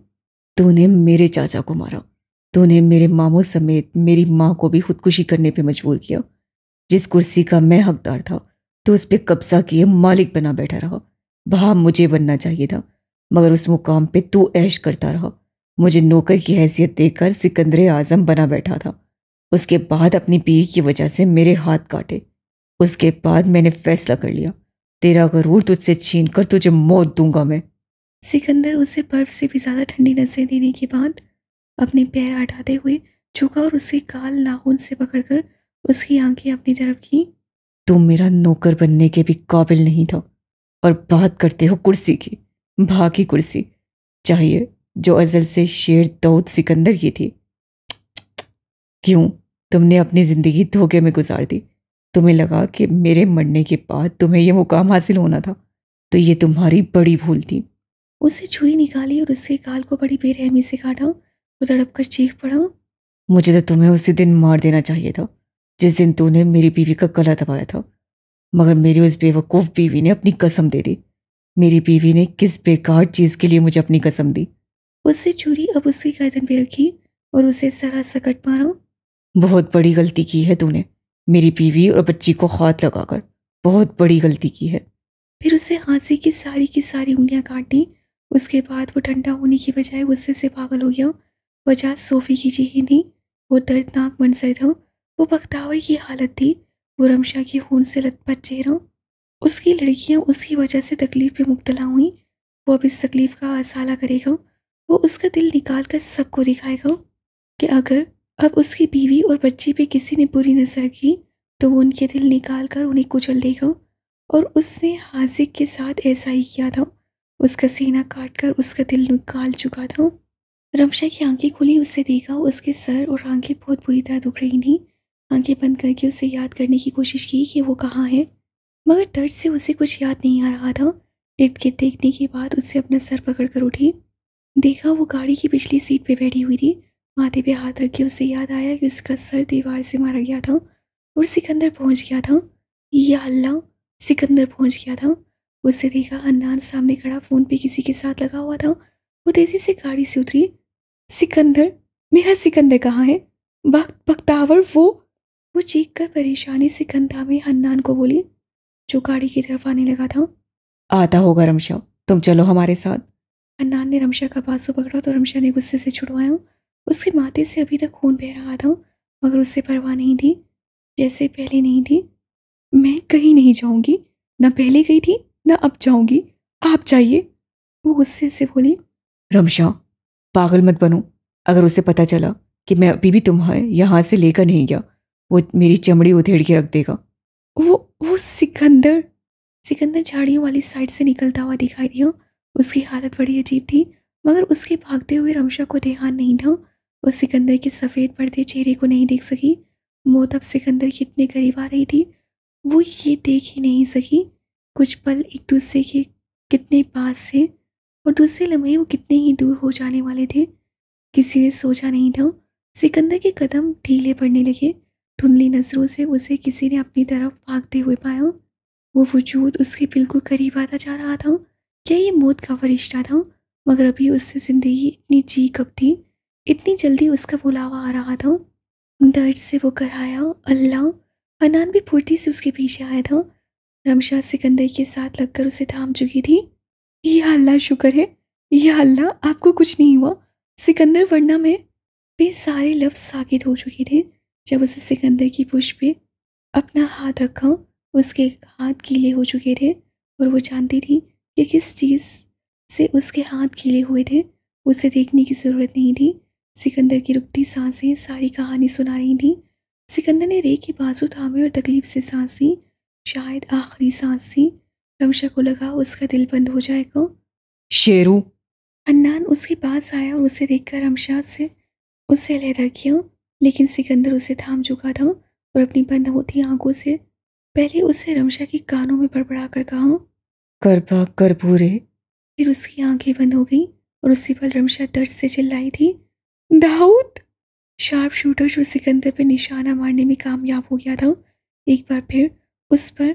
तूने मेरे चाचा को मारा, तूने मेरे मामू समेत मेरी माँ को भी खुदकुशी करने पे मजबूर किया। जिस कुर्सी का मैं हकदार था तो उस पे कब्जा किए मालिक बना बैठा रहा। वहां मुझे बनना चाहिए था, मगर उस मुकाम पे तू ऐश करता रहा। मुझे नौकर की हैसियत देकर सिकंदर आजम बना बैठा था। उसके बाद अपनी बीवी की वजह से मेरे हाथ काटे। उसके बाद मैंने फैसला कर लिया, तेरा गरूर तुझसे छीन कर तुझे मौत दूंगा मैं। सिकंदर उसे बर्फ से भी ज्यादा ठंडी नजरें देने के बाद अपने पैर हटाते हुए झुका और उसके काल नाखून से पकड़कर उसकी आंखें अपनी तरफ की। तुम मेरा नौकर बनने के भी काबिल नहीं था, और बात करते हो कुर्सी की, भागी कुर्सी चाहिए जो अजल से शेर दाऊद सिकंदर की थी। क्यों तुमने अपनी जिंदगी धोखे में गुजार दी? तुम्हें लगा कि मेरे मरने के बाद तुम्हें यह मुकाम हासिल होना था, तो ये तुम्हारी बड़ी भूल थी। उसे छुरी निकाली और उसके गाल को बड़ी बेरहमी से काटा। वो तड़प कर चीख पड़ा। मुझे तो तुम्हें उसी दिन मार देना चाहिए था जिस दिन तूने मेरी बीवी का गला दबाया था, मगर मेरी उस बेवकूफ़ बीवी ने अपनी कसम दे दी। मेरी बीवी ने किस बेकार चीज़ के लिए मुझे अपनी कसम दी? उससे छुरी अब उसकी गर्दन पे रखी और उसे सरा सकट मारा। बहुत बड़ी गलती की है तूने, मेरी बीवी और बच्ची को हाथ लगाकर बहुत बड़ी गलती की है। फिर उसे हाथी की सारी उंगलियां काट दी। उसके बाद वो ठंडा होने की बजाय गुस्से से पागल हो गया। वजह सोफी की चीखें थी। वो दर्दनाक मंजर था। वो बख्तावर की हालत थी। वो रमशा की खून से लथपथ चेहरा। उसकी लड़कियां उसकी वजह से तकलीफ में मुब्तला हुई। वो अब इस तकलीफ का असाला करेगा। वो उसका दिल निकाल कर सबको दिखाएगा कि अगर अब उसकी बीवी और बच्ची पे किसी ने बुरी नजर की तो वो उनके दिल निकाल कर उन्हें कुचल देगा। और उसने हाजिक के साथ ऐसा ही किया था। उसका सीना काट कर उसका दिल निकाल चुका था। रमशा की आंखें खुली, उससे देखा उसके सर और आंखें बहुत बुरी तरह दुख रही थीं। आंखें बंद करके उसे याद करने की कोशिश की कि वो कहाँ है, मगर दर्द से उसे कुछ याद नहीं आ रहा था। इर्द गिर्द देखने के बाद उससे अपना सर पकड़ कर उठी। देखा वो गाड़ी की पिछली सीट पे बैठी हुई थी। माथे पे हाथ रख के उसे याद आया कि उसका सर दीवार से मारा गया था और सिकंदर पहुंच गया था। या अल्लाह, सिकंदर पहुंच गया था। उसे देखा हन्नान सामने खड़ा फ़ोन पे किसी के साथ लगा हुआ था। वो तेजी से गाड़ी से उतरी। सिकंदर, मेरा सिकंदर कहाँ है? बख्तावर वो चीख कर परेशानी से कंधा में हन्नान को बोली, जो गाड़ी की तरफ आने लगा था। आता होगा रमशा, तुम चलो हमारे साथ। हन्नान ने रमशा का बाजू पकड़ा तो रमशा ने गुस्से से छुड़वाया। उसके माथे से अभी तक खून बह रहा था, मगर उससे परवाह नहीं थी, जैसे पहले नहीं थी। मैं कहीं नहीं जाऊंगी, ना पहले गई थी ना अब जाऊंगी, आप जाइए, वो गुस्से से बोली। रमशा, पागल मत बनो। अगर उसे पता चला कि मैं अभी भी तुम्हें यहाँ से लेकर नहीं गया, वो मेरी चमड़ी उधेड़ के रख देगा। वो सिकंदर सिकंदर झाड़ियों वाली साइड से निकलता हुआ दिखाई दिया। उसकी हालत बड़ी अजीब थी, मगर उसके भागते हुए रमशा को ध्यान नहीं था। वो सिकंदर के सफ़ेद पर्दे चेहरे को नहीं देख सकी। मौत अब सिकंदर के इतने करीब आ रही थी, वो ये देख ही नहीं सकी। कुछ पल एक दूसरे के कितने पास थे और दूसरे लम्हे वो कितने ही दूर हो जाने वाले थे, किसी ने सोचा नहीं था। सिकंदर के कदम ढीले पड़ने लगे। धुंधली नजरों से उसे किसी ने अपनी तरफ भागते हुए पाया। वो वजूद उसके बिल्कुल करीब आता जा रहा था। क्या ये मौत का फरिश्ता था? मगर अभी उससे जिंदगी इतनी जी कब थी, इतनी जल्दी उसका बुलावा आ रहा था। दर्द से वो कराया, अल्लाह। अनान भी फुर्ती से उसके पीछे आया था। रमशा सिकंदर के साथ लगकर उसे थाम चुकी थी। या अल्लाह, शुक्र है, या अल्लाह आपको कुछ नहीं हुआ सिकंदर, वरना मैं। फिर सारे लफ्ज साकित हो चुके थे जब उसे सिकंदर की पुष्प पे अपना हाथ रखा। उसके हाथ गीले हो चुके थे और वो जानती थी कि किस चीज़ से उसके हाथ खिले हुए थे उसे देखने की ज़रूरत नहीं थी। सिकंदर की रुकती सांसें सारी कहानी सुना रही थीं। सिकंदर ने रे के बाजू थामे और तकलीफ से सांस ली। शायद आखिरी सांस थी। रमशा को लगा उसका दिल बंद हो जाएगा। शेरू। हन्नान उसके पास आया और उसे देखकर रमशा से उससे अलहदा किया, लेकिन सिकंदर उसे थाम चुका था और अपनी बंद होती आंखों से पहले उसे रमशा के कानों में बड़बड़ा कर कहा, करबा करबूरे। फिर उसकी आंखें बंद हो गईं और उसी पल रमशा दर्द से चिल्लाई थी, दाऊद। शार्प शूटर जो सिकंदर पर निशाना मारने में कामयाब हो गया था, एक बार फिर उस पर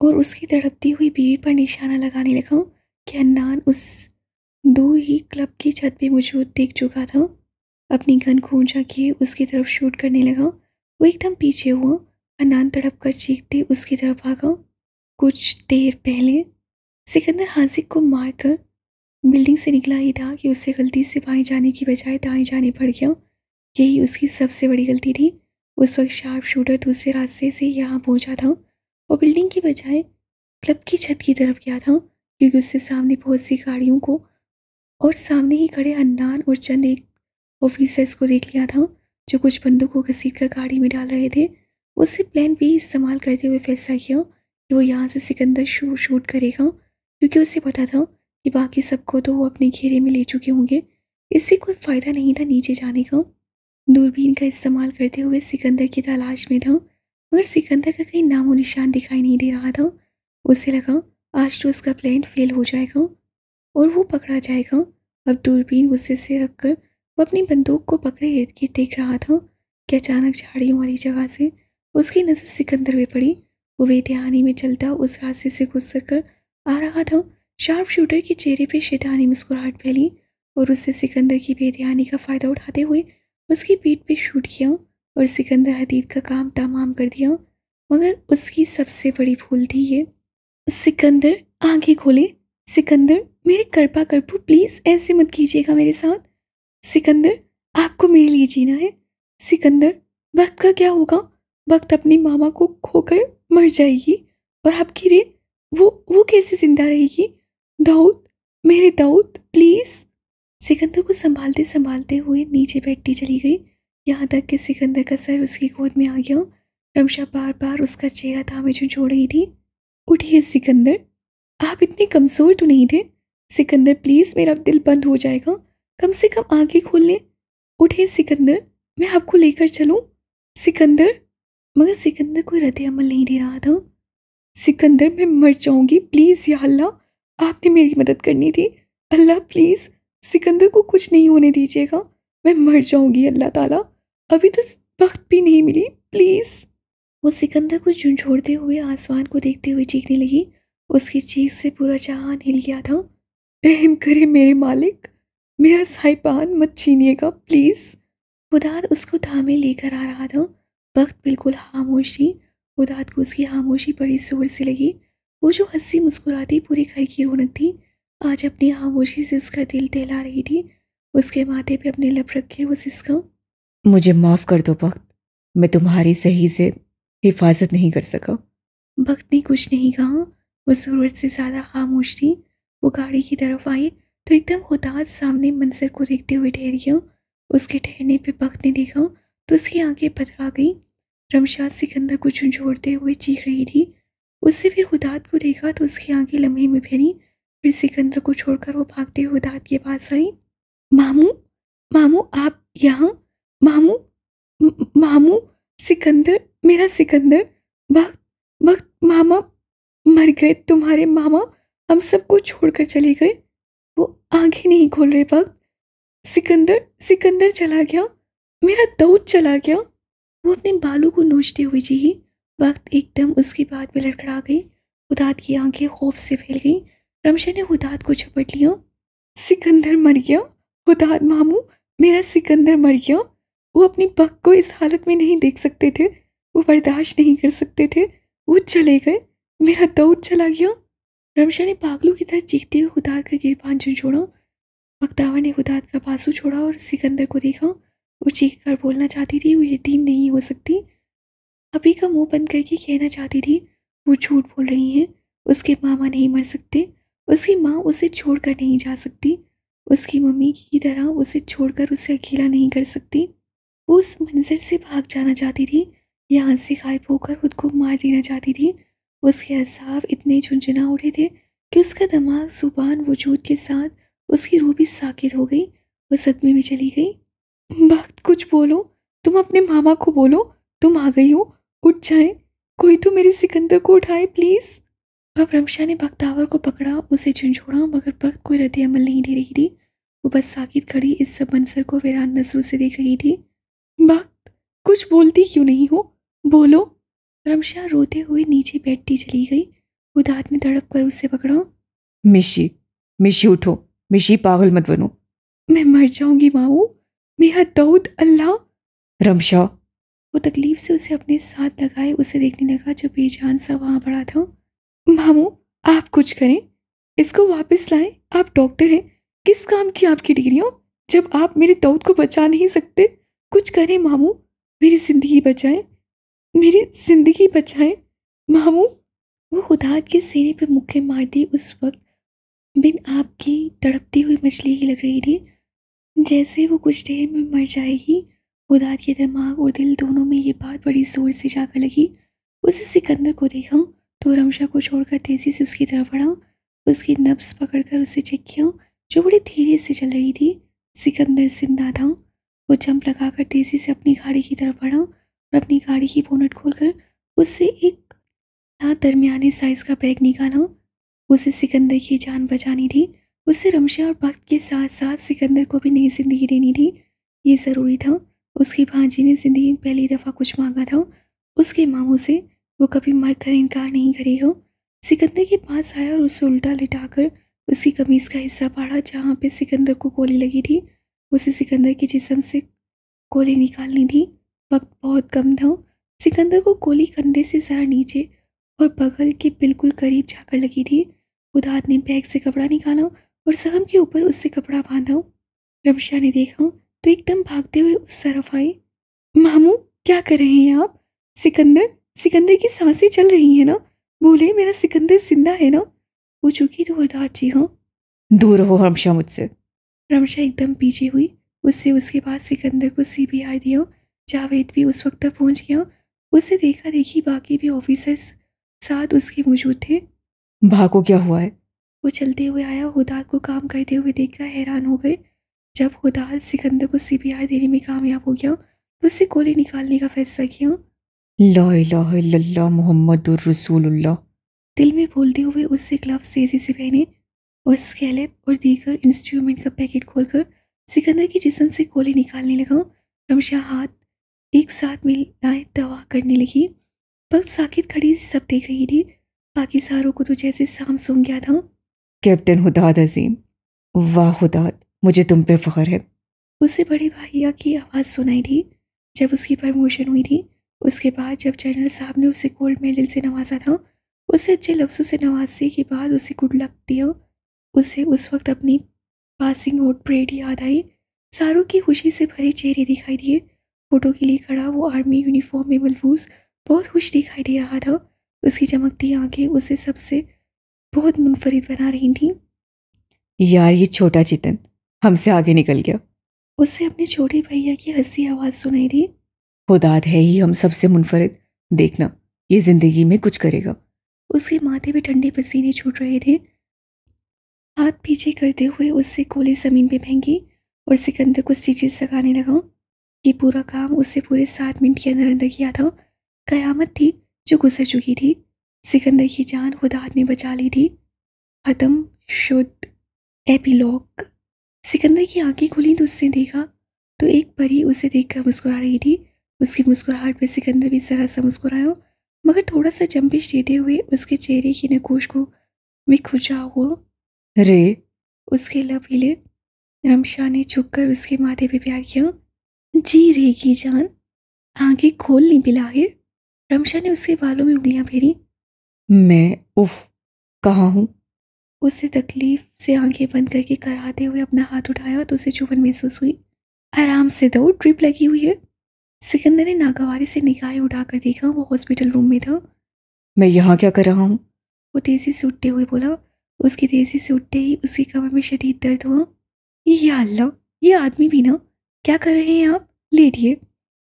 और उसकी तड़पती हुई बीवी पर निशाना लगाने लगा कि हन्नान उस दूर ही क्लब की छत पे मौजूद देख चुका था। अपनी गन को ऊंचा किए उसकी तरफ शूट करने लगा। वो एकदम पीछे हुआ। हन्नान तड़प कर चीखते उसकी तरफ भागा। कुछ देर पहले सिकंदर हासिक को मारकर बिल्डिंग से निकला ही था कि उससे गलती से बाएं जाने की बजाय दाएं जाने पड़ गया। यही उसकी सबसे बड़ी गलती थी। उस वक्त शार्प शूटर दूसरे रास्ते से यहाँ पहुंचा था और बिल्डिंग की बजाय क्लब की छत की तरफ गया था, क्योंकि उससे सामने बहुत सी गाड़ियों को और सामने ही खड़े हन्नान और चंद एक ऑफिसर्स को देख लिया था जो कुछ बंदूकों को घसीट कर गाड़ी में डाल रहे थे। उससे प्लान बी इस्तेमाल करते हुए फैसला किया कि वो यहाँ से सिकंदर शूट करेगा, क्योंकि उसे पता था कि बाकी सबको तो वो अपने घेरे में ले चुके होंगे। इससे कोई फ़ायदा नहीं था नीचे जाने का। दूरबीन का इस्तेमाल करते हुए सिकंदर की तलाश में था, मगर सिकंदर का कहीं नामो निशान दिखाई नहीं दे रहा था। उसे लगा आज तो उसका प्लान फेल हो जाएगा और वो पकड़ा जाएगा। अब दूरबीन गुस्से से रखकर वो अपनी बंदूक को पकड़े इर्द गिर्द देख रहा था कि अचानक झाड़ियों वाली जगह से उसकी नज़र सिकंदर पे पड़ी। वो बेध्यानी में चलता उस रास्ते से गुजर कर आ रहा था। शार्प शूटर के चेहरे पे शैतानी मुस्कुराहट फैली और उससे सिकंदर की बेध्यानी का फ़ायदा उठाते हुए उसकी पीठ पे शूट किया और सिकंदर हदीद का काम तमाम कर दिया। मगर उसकी सबसे बड़ी भूल थी ये। सिकंदर आंखें खोले। सिकंदर मेरे कृपा करपू प्लीज़ ऐसे मत कीजिएगा मेरे साथ। सिकंदर आपको मेरे लिए जीना है। सिकंदर वक्त का क्या होगा? वक्त अपनी मामा को खोकर मर जाएगी और आपकी रे वो कैसे जिंदा रहेगी? दाऊद मेरे दाऊद प्लीज़। सिकंदर को संभालते संभालते हुए नीचे बैठती चली गई, यहाँ तक कि सिकंदर का सर उसकी गोद में आ गया। रमशा बार बार उसका चेहरा थामे झंझोड़ रही थी। उठिए सिकंदर, आप इतने कमज़ोर तो नहीं थे। सिकंदर प्लीज़ मेरा दिल बंद हो जाएगा, कम से कम आंखें खोल लें। उठे सिकंदर, मैं आपको लेकर चलूं। सिकंदर। मगर सिकंदर कोई रद्द अमल नहीं दे रहा था। सिकंदर मैं मर जाऊंगी, प्लीज़ या अल्लाह आपने मेरी मदद करनी थी। अल्लाह प्लीज़ सिकंदर को कुछ नहीं होने दीजिएगा, मैं मर जाऊंगी अल्लाह ताला, अभी तो वक्त भी नहीं मिली प्लीज़। वो सिकंदर को झंझोड़ते हुए आसमान को देखते हुए चीखने लगी। उसकी चीख से पूरा जहान हिल गया था। रहम करे मेरे मालिक, मेरा साहिबान मत छीनिएगा प्लीज़। खुदात उसको थामे लेकर आ रहा था। वक्त बिल्कुल खामोश थी। खुदात को उसकी खामोशी बड़ी जोर से लगी। वो जो हंसी मुस्कुराती पूरे घर की रौनक थी, आज अपनी खामोशी से उसका दिल दहला रही थी। उसके माथे पे अपने लब रखे वो सिसका, मुझे माफ़ कर दो वक्त, मैं तुम्हारी सही से हिफाजत नहीं कर सका। वक्त ने कुछ नहीं कहा। वो ज़रूरत से ज़्यादा खामोश थी। वो गाड़ी की तरफ आई तो एकदम खुदात सामने मंजर को देखते हुए ठहर गया। उसके ठहरने पे वक्त ने देखा तो उसकी आंखें पथरा गईं। रमशा सिकंदर को झंझोड़ते हुए चीख रही थी। उससे फिर खुदात को देखा तो उसकी आंखें लम्हे में फैली। फिर सिकंदर को छोड़कर वो भागते हुए खुदात के पास आई। मामू, मामू आप यहाँ? मामू, मामू, सिकंदर, मेरा सिकंदर। वक्त, वक्त मामा मर गए, तुम्हारे मामा हम सबको छोड़कर चले गए। वो आंखें नहीं खोल रहे। वक्त, सिकंदर, सिकंदर चला गया, मेरा दाऊद चला गया। वो अपने बालों को नोचते हुए चीखी। वक्त एकदम उसकी बात में लड़खड़ा गई। खुदात की आंखें खौफ से फैल गईं। रमशा ने खुदात को झपट लिया। सिकंदर मर गया, खुदात मामू, मेरा सिकंदर मर गया। वो अपनी बक को इस हालत में नहीं देख सकते थे, वो बर्दाश्त नहीं कर सकते थे, वो चले गए, मेरा दाऊद चला गया। रमशा ने पागलों की तरह चीखते हुए खुदात का गिरबान झंझोड़ा। बख्तावर ने खुदात का बाजू छोड़ा और सिकंदर को देखा। वो चीख कर बोलना चाहती थी, वो यतीम नहीं हो सकती। अभी का मुंह बंद करके कहना चाहती थी, वो झूठ बोल रही हैं, उसके मामा नहीं मर सकते, उसकी माँ उसे छोड़कर नहीं जा सकती, उसकी मम्मी की तरह उसे छोड़कर उसे अकेला नहीं कर सकती। वो उस मंजर से भाग जाना चाहती थी, यहाँ से गायब होकर खुद को मार देना चाहती थी। उसके असाब इतने झुंझुना उठे थे कि उसका दिमाग जुबान वजूद के साथ उसकी रूह भी साकित हो गई। वो सदमे में चली गई। भक्त कुछ बोलो, तुम अपने मामा को बोलो तुम आ गई हो, उठ जाए, कोई तो मेरे सिकंदर को उठाए प्लीज। अब रमशा ने बख्तावर को पकड़ा, उसे झंझोड़ा, मगर भक्त कोई रद्द अमल नहीं दे रही थी। वो बस साकित खड़ी इस सब मंजर को वीरान नजरों से देख रही थी। भक्त कुछ बोलती क्यों नहीं हो, बोलो। रमशा रोते हुए नीचे बैठती चली गई। उदात ने तड़प कर उससे पकड़ा। मिशी, मिशी उठो, मिशी पागल मत बनो। मैं मर जाऊंगी माऊ, मेरा दाऊद अल्लाह। रमशा, वो तकलीफ से उसे अपने साथ लगाए उसे देखने लगा जो बेजान सा वहां पड़ा था। मामू आप कुछ करें, इसको वापस लाएं, आप डॉक्टर हैं, किस काम की आपकी डिग्रियां जब आप मेरे दाऊद को बचा नहीं सकते। कुछ करें मामू, मेरी जिंदगी बचाएं, मेरी जिंदगी बचाएं मामू। वो खुदात के सीने पे मुक्के मारती उस वक्त बिन आपकी तड़पती हुई मछली ही लग रही थी, जैसे वो कुछ देर में मर जाएगी। खुदात के दिमाग और दिल दोनों में ये बात बड़ी जोर से जाकर लगी। उसे सिकंदर को देखा तो रमशा को छोड़कर तेजी से उसकी तरफ बढ़ा, उसकी नब्ज पकड़कर उसे चेक किया जो बड़ी धीरे से चल रही थी। सिकंदर जिंदा था। वो जंप लगाकर तेजी से अपनी गाड़ी की तरफ बढ़ा और अपनी गाड़ी की बोनट खोलकर उससे एक दरमियाने साइज का बैग निकाला। उसे सिकंदर की जान बचानी थी। उसे रमशा और भक्त के साथ साथ सिकंदर को भी नई जिंदगी देनी थी। ये ज़रूरी था। उसकी भांजी ने जिंदगी में पहली दफ़ा कुछ मांगा था उसके मामू से, वो कभी मरकर इनकार नहीं करेगा। सिकंदर के पास आया और उसे उल्टा लिटाकर उसकी कमीज़ का हिस्सा फाड़ा जहाँ पे सिकंदर को गोली लगी थी। उसे सिकंदर के जिस्म से गोली निकालनी थी। वक्त बहुत कम था। सिकंदर को गोली कंधे से ज़रा नीचे और बगल के बिल्कुल करीब जाकर लगी थी। खुदात ने बैग से कपड़ा निकाला और सहम के ऊपर उससे कपड़ा बांधा। रमशा ने देखा तो एकदम भागते हुए उस तरफ आई। मामू क्या कर रहे हैं आप? सिकंदर, सिकंदर की सांसें चल रही हैं ना, बोले मेरा सिकंदर जिंदा है ना? वो चुकी तो खुदात जी हाँ। दूर रहो रमशा मुझसे। रमशा एकदम पीछे हुई। उससे उसके बाद सिकंदर को CPR दिया। जावेद भी उस वक्त तक पहुंच गया। उसे देखा देखी बाकी भी ऑफिसर्स साथ उसके मौजूद थे। भागो, क्या हुआ है? वो चलते हुए आया, हुदात को काम करते हुए देखकर हैरान हो गए। जब हुदात सिकंदर को CPR देने में कामयाब हो गया तो उससे गोली निकालने का फैसला किया। ला इलाहा इल्लल्लाह मुहम्मदुर रसूलुल्लाह। दिल में बोलते हुए उससे ग्लव्स तेजी से पहने और स्केलेप और दीगर इंस्ट्रूमेंट का पैकेट खोलकर सिकंदर की जिस्म से गोली निकालने लगा। रमशा हाथ एक साथ मिलाए दवा करने लगी। बस साकित खड़ी सब देख रही थी। बाकी सारों को तो जैसे सांप सूंघ गया था। कैप्टन हुदाद अजीम, वाह हुदाद, मुझे तुम पे फख्र है। उसे बड़े भैया की आवाज़ सुनाई थी जब उसकी प्रमोशन हुई थी। उसके बाद जब जनरल साहब ने उसे गोल्ड मेडल से नवाजा था, उसे अच्छे लफ्ज़ों से नवाजने के बाद उसे गुड लक दिया। उसे उस वक्त अपनी पासिंग आउट परेड याद आई। सारों की खुशी से भरे चेहरे दिखाई दिए। फोटो के लिए खड़ा वो आर्मी यूनिफॉर्म में मलबूस बहुत खुश दिखाई दे रहा था। उसकी चमकती आंखें उसे सबसे बहुत मुनफरिद बना रही थीं। यार ये छोटा चितन हमसे आगे निकल गया। उससे अपने छोटे भैया की हंसी आवाज़ सुनाई दी। खुदात है ही हम सबसे मुनफरिद, देखना ये जिंदगी में कुछ करेगा। उसके माथे पे ठंडे पसीने छूट रहे थे। हाथ पीछे करते हुए उससे गोली ज़मीन पे फेंकी और सिकंदर को स्टिचेस लगाने लगा। ये पूरा काम उससे पूरे 7 मिनट के अंदर अंदर किया था। कयामत थी जो गुजर चुकी थी। सिकंदर की जान खुदात ने बचा ली थी। खत्म, शुद्ध, एपिलॉग। सिकंदर की आंखें खुली तो उसने देखा तो एक परी उसे देखकर मुस्कुरा रही थी। उसकी मुस्कुराहट पे सिकंदर भी जरा सा मुस्कुराया, मगर थोड़ा सा जंपिश देते हुए उसके चेहरे की नकोश को में खुजा हुआ। रे, उसके लब हिले। रमशा ने झुककर उसके माथे पे प्यार किया। जी रे की जान, आंखें खोल ली बिलाहिर। रमशा ने उसके बालों में उंगलियां फेरी। मैं उफ कहाँ हूँ? उससे तकलीफ से आंखें बंद करके कराते हुए अपना हाथ उठाया तो उसे चुभन महसूस हुई। आराम से दो, ड्रिप लगी हुई है। सिकंदर ने नागवारी से निगाहें उठाकर देखा। वो हॉस्पिटल रूम में था। मैं यहाँ क्या कर रहा हूँ? वो तेजी से उठते हुए बोला। उसकी तेजी से उठते ही उसकी कमर में शदीद दर्द हुआ। या अल्लाह, ये आदमी भी ना, क्या कर रहे हैं आप? लेटिए।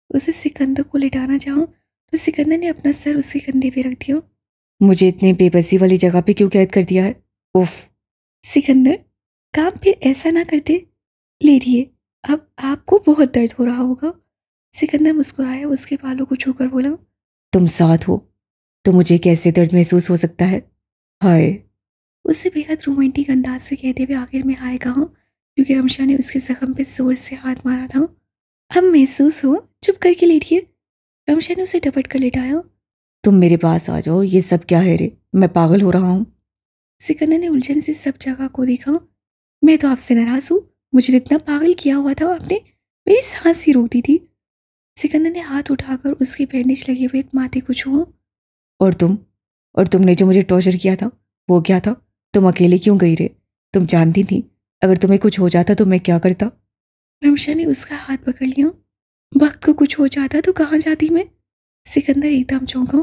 उसे सिकंदर को लेटाना चाहूं तो सिकंदर ने अपना सर उसके कंधे पे रख दिया। मुझे इतने बेबसी वाली जगह पे क्यों कैद कर दिया है? उफ। सिकंदर, काम फिर ऐसा ना करते। लेटिए, अब आपको बहुत दर्द हो रहा होगा। सिकंदर मुस्कुराया, उसके बालों को छूकर बोला। तुम साथ हो तो मुझे कैसे दर्द महसूस हो सकता है? हाय। उससे बेहद रोमांटिक अंदाज से कहते हुए आखिर में हाय कहा, क्योंकि रमशा ने उसके जख्म पे जोर से हाथ मारा था। अब महसूस हो, चुप करके लेटिए। रमशा ने उसे डपट कर लेटाया। तुम मेरे पास आ जाओ, ये सब क्या है रे? मैं पागल हो रहा हूँ। सिकंदर ने उलझन से सब जगह को देखा। मैं तो आपसे नाराज हूँ, मुझे इतना पागल किया हुआ था आपने, मेरी सांस ही रोक दी थी। सिकंदर ने हाथ उठाकर उसके बैंडेज लगे हुए माथे को छुआ। और तुमने जो मुझे टॉर्चर किया था वो क्या था? तुम अकेले क्यों गई रे? तुम जानती थी अगर तुम्हें कुछ हो जाता तो मैं क्या करता? रमशा ने उसका हाथ पकड़ लिया। वक्त को कुछ हो जाता तो कहाँ जाती मैं? सिकंदर एकदम चौंका।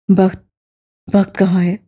वक्त वक्त कहाँ है?